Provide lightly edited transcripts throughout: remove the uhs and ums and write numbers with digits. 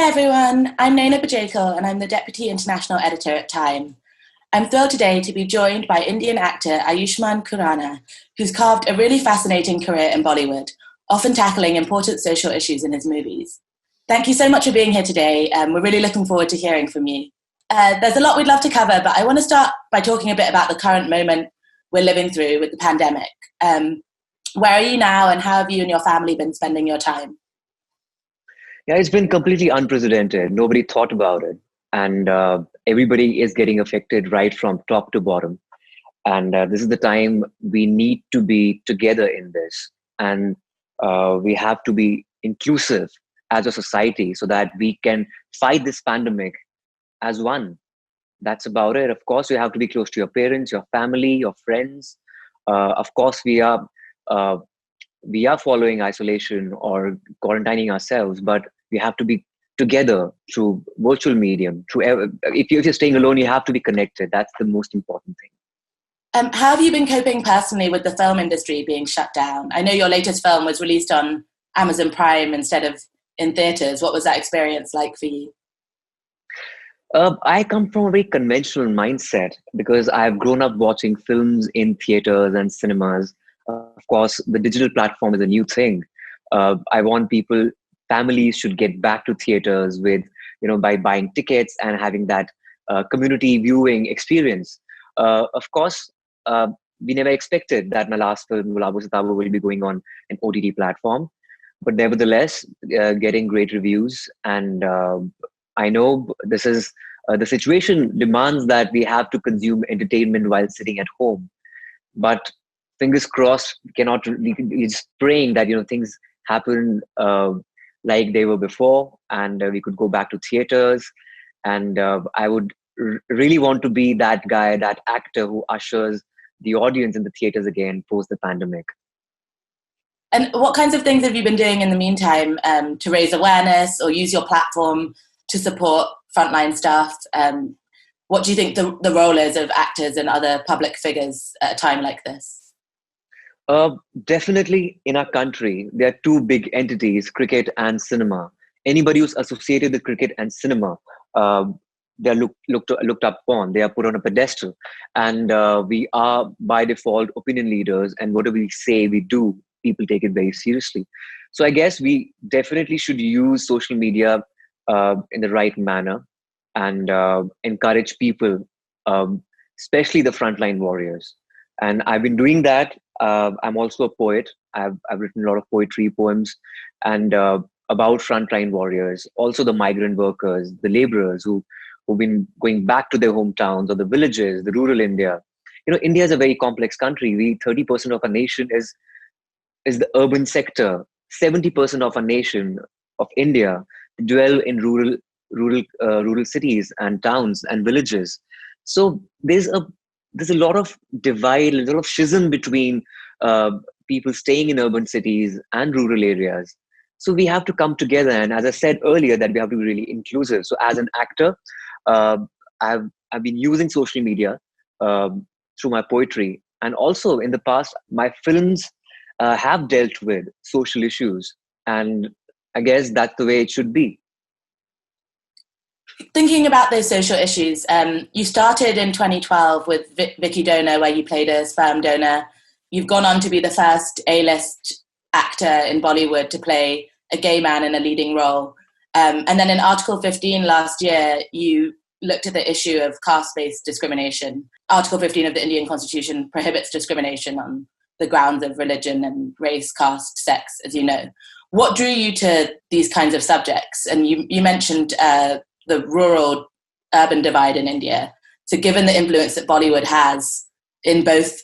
Hi everyone, I'm Naina Bajekal and I'm the Deputy International Editor at Time. I'm thrilled today to be joined by Indian actor Ayushmann Khurrana, who's carved a really fascinating career in Bollywood, often tackling important social issues in his movies. Thank you so much for being here today. We're really looking forward to hearing from you. There's a lot we'd love to cover, but I want to start by talking a bit about the current moment we're living through with the pandemic. Where are you now and how have you and your family been spending your time? Yeah, it's been completely unprecedented. Nobody thought about it. And everybody is getting affected right from top to bottom. And this is the time we need to be together in this. And we have to be inclusive as a society so that we can fight this pandemic as one. That's about it. Of course, you have to be close to your parents, your family, your friends. Of course, uh, we are following isolation or quarantining ourselves, but we have to be together through virtual medium. If you're staying alone, you have to be connected. That's the most important thing. How have you been coping personally with the film industry being shut down? I know your latest film was released on Amazon Prime instead of in theatres. What was that experience like for you? I come from a very conventional mindset because I've grown up watching films in theaters and cinemas. Of course, the digital platform is a new thing. I want families should get back to theaters by buying tickets and having that community viewing experience. Of course, we never expected that my last film, Gulabo Sitabo, will be going on an OTT platform. But nevertheless, getting great reviews. And I know this is the situation demands that we have to consume entertainment while sitting at home. But fingers crossed, we're just praying that things happen like they were before, and we could go back to theaters. And I would really want to be that guy, that actor who ushers the audience in the theaters again post the pandemic. And what kinds of things have you been doing in the meantime to raise awareness or use your platform to support frontline staff? What do you think the role is of actors and other public figures at a time like this? Definitely in our country, there are two big entities, cricket and cinema. Anybody who's associated with cricket and cinema, they're looked up upon. They are put on a pedestal. And we are, by default, opinion leaders. And whatever we say, we do, people take it very seriously. So I guess we definitely should use social media in the right manner and encourage people, especially the frontline warriors. And I've been doing that. I'm also a poet. I've written a lot of poetry, poems, and about frontline warriors, also the migrant workers, the laborers who've been going back to their hometowns or the villages, the rural India. India is a very complex country. 30% of our nation is the urban sector. 70% of our nation of India dwell in rural cities and towns and villages. So there's a lot of divide, a lot of schism between people staying in urban cities and rural areas. So we have to come together. And as I said earlier, that we have to be really inclusive. So as an actor, I've been using social media through my poetry. And also in the past, my films have dealt with social issues. And I guess that's the way it should be. Thinking about those social issues, you started in 2012 with Vicky Donor, where you played a sperm donor. You've gone on to be the first A-list actor in Bollywood to play a gay man in a leading role. And then in Article 15 last year, you looked at the issue of caste-based discrimination. Article 15 of the Indian Constitution prohibits discrimination on the grounds of religion and race, caste, sex, as you know. What drew you to these kinds of subjects? And you mentioned the rural-urban divide in India. So given the influence that Bollywood has in both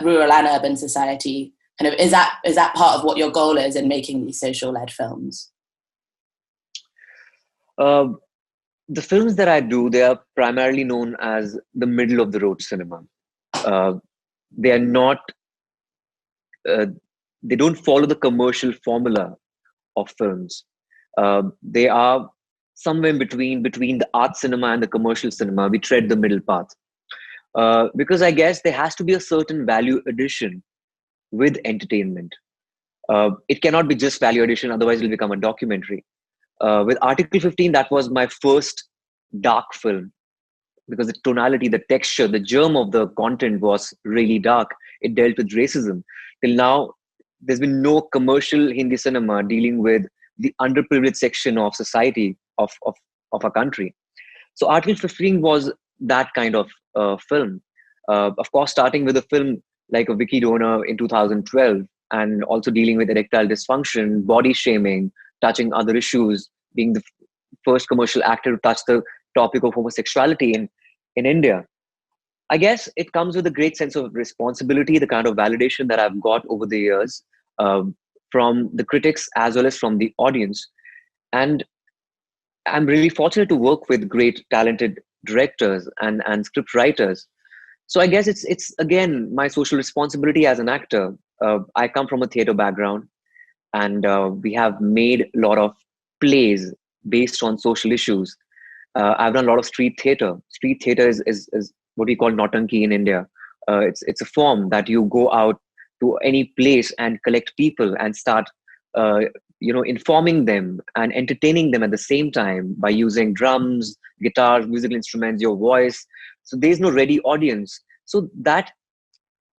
rural and urban society, kind of is that part of what your goal is in making these social-led films? The films that I do, they are primarily known as the middle-of-the-road cinema. They are not, they don't follow the commercial formula of films. They are somewhere in between the art cinema and the commercial cinema. We tread the middle path. Because I guess there has to be a certain value addition with entertainment. It cannot be just value addition, otherwise it'll become a documentary. With Article 15, that was my first dark film, because the tonality, the texture, the germ of the content was really dark. It dealt with racism. Till now, there's been no commercial Hindi cinema dealing with the underprivileged section of society of our country. So Article 15 was that kind of film. Of course, starting with a film like a Vicky Donor in 2012, and also dealing with erectile dysfunction, body shaming, touching other issues, being the first commercial actor to touch the topic of homosexuality in India. I guess it comes with a great sense of responsibility, the kind of validation that I've got over the years, from the critics as well as from the audience. And I'm really fortunate to work with great, talented directors and script writers. So I guess it's again my social responsibility as an actor. I come from a theater background, and we have made a lot of plays based on social issues. I've done a lot of street theater. Street theater is what we call Nautanki in India. It's a form that you go out to any place and collect people and start, uh, informing them and entertaining them at the same time by using drums, guitars, musical instruments, your voice. So there's no ready audience. So that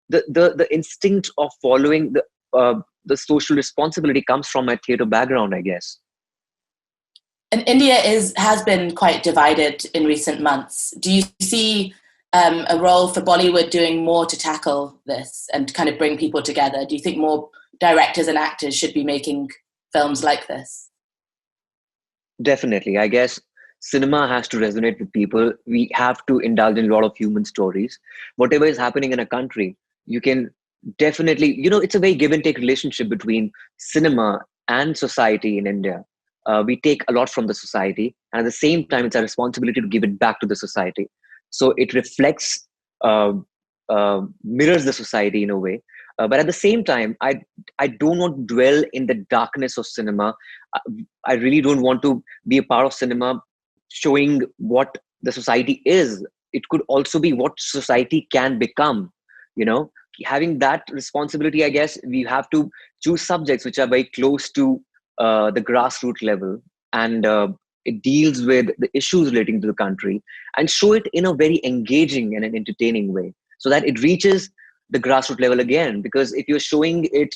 the instinct of following the social responsibility comes from my theater background, I guess. And India has been quite divided in recent months. Do you see a role for Bollywood doing more to tackle this and kind of bring people together? Do you think more directors and actors should be making films like this? Definitely. I guess cinema has to resonate with people. We have to indulge in a lot of human stories. Whatever is happening in a country, you can definitely, it's a very give and take relationship between cinema and society in India. We take a lot from the society, and at the same time, it's our responsibility to give it back to the society. So it reflects, uh, mirrors the society in a way. But at the same time, I don't want to dwell in the darkness of cinema. I, I really don't want to be a part of cinema showing what the society is. It could also be what society can become. You know, having that responsibility, I guess we have to choose subjects which are very close to the grassroots level, and it deals with the issues relating to the country, and show it in a very engaging and an entertaining way, so that it reaches the grassroots level again. Because if you're showing it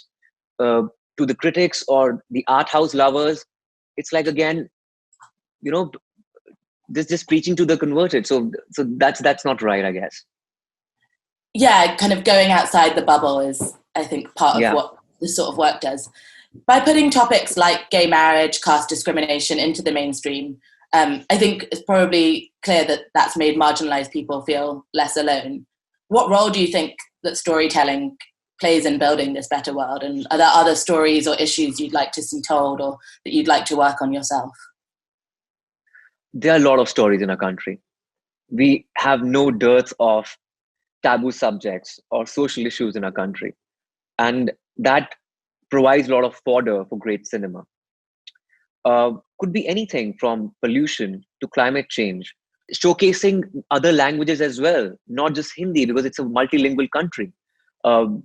uh, to the critics or the art house lovers, it's like, again, you know this just preaching to the converted. So that's not right, I guess. Yeah, kind of going outside the bubble is, I think, part of Yeah, what this sort of work does. By putting topics like gay marriage, caste discrimination into the mainstream, I think it's probably clear that that's made marginalized people feel less alone. What role do you think that storytelling plays in building this better world? And are there other stories or issues you'd like to see told or that you'd like to work on yourself? there are a lot of stories in our country. We have no dearth of taboo subjects or social issues in our country, and that provides a lot of fodder for great cinema. Could be anything from pollution to climate change, showcasing other languages as well, not just Hindi, because it's a multilingual country. Um,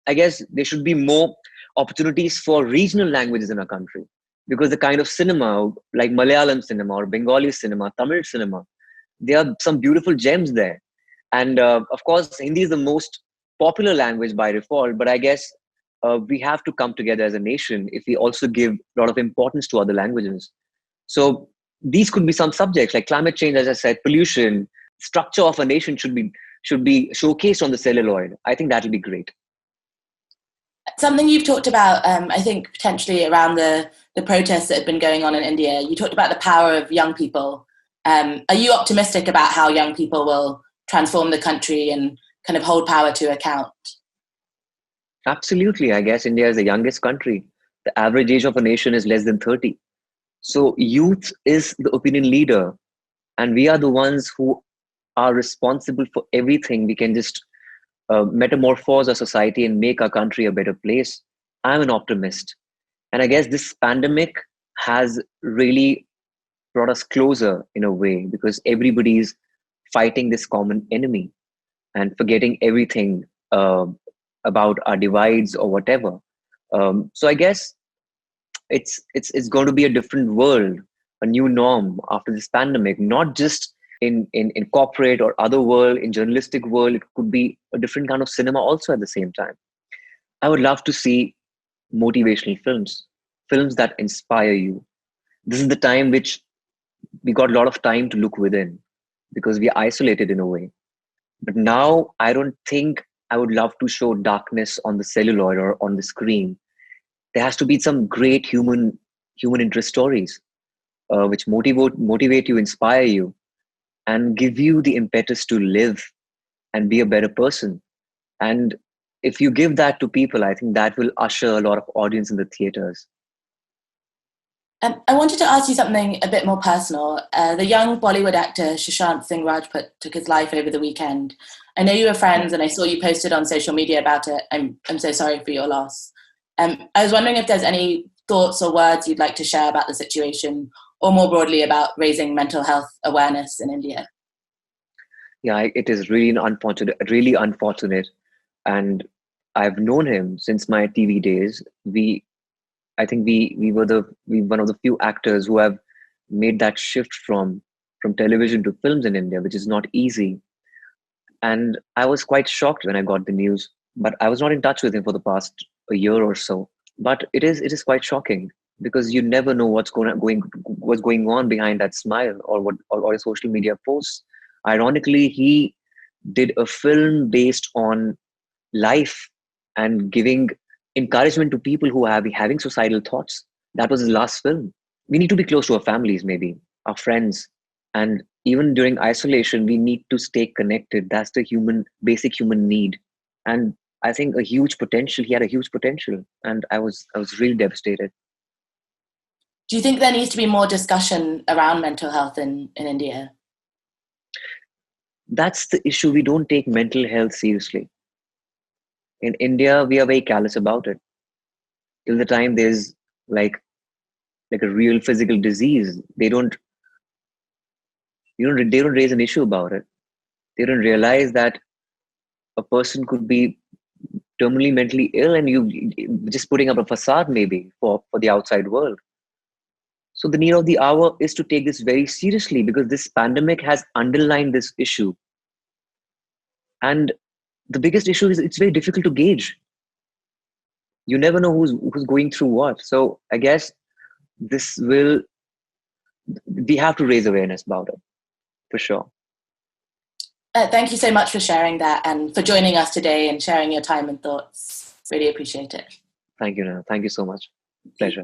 I guess there should be more opportunities for regional languages in our country, because the kind of cinema like Malayalam cinema or Bengali cinema, Tamil cinema, there are some beautiful gems there. And of course, Hindi is the most popular language by default, but I guess we have to come together as a nation if we also give a lot of importance to other languages. So these could be some subjects like climate change, as I said, pollution, structure of a nation should be showcased on the celluloid. I think that'll be great. Something you've talked about, I think, potentially around the protests that have been going on in India. You talked about the power of young people. Are you optimistic about how young people will transform the country and kind of hold power to account? Absolutely. I guess India is the youngest country. The average age of a nation is less than 30. So youth is the opinion leader, and we are the ones who are responsible for everything. We can just metamorphose our society and make our country a better place. I'm an optimist. And I guess this pandemic has really brought us closer in a way, because everybody's fighting this common enemy and forgetting everything about our divides or whatever. So I guess It's going to be a different world, a new norm after this pandemic, not just in corporate or other world, in journalistic world. It could be a different kind of cinema also at the same time. I would love to see motivational films, films that inspire you. This is the time which we got a lot of time to look within because we are isolated in a way. But now I don't think I would love to show darkness on the celluloid or on the screen. There has to be some great human interest stories which motivate you, inspire you, and give you the impetus to live and be a better person. And if you give that to people, I think that will usher a lot of audience in the theaters. I wanted to ask you something a bit more personal. The young Bollywood actor Sushant Singh Rajput took his life over the weekend. I know you were friends, and I saw you posted on social media about it. I'm so sorry for your loss. I was wondering if there's any thoughts or words you'd like to share about the situation, or more broadly about raising mental health awareness in India. Yeah, it is really unfortunate, and I've known him since my TV days. I think we were one of the few actors who have made that shift from television to films in India, which is not easy. And I was quite shocked when I got the news, but I was not in touch with him for the past a year or so. But it is quite shocking because you never know what's going on behind that smile or or a social media posts. Ironically, he did a film based on life and giving encouragement to people who are having suicidal thoughts. That was his last film. We need to be close to our families, maybe our friends, and even during isolation, we need to stay connected. That's the basic human need. And I think a huge potential. He had a huge potential, and I was really devastated. Do you think there needs to be more discussion around mental health in India? That's the issue. We don't take mental health seriously. In India, we are very callous about it. Till the time there's like a real physical disease, they don't raise an issue about it. They don't realize that a person could be terminally mentally ill and you just putting up a facade maybe for the outside world. So the need of the hour is to take this very seriously because this pandemic has underlined this issue. And the biggest issue is it's very difficult to gauge. You never know who's going through what. So I guess this will we have to raise awareness about it for sure. Thank you so much for sharing that and for joining us today and sharing your time and thoughts. Really appreciate it. Thank you, Nana. Thank you so much. Pleasure.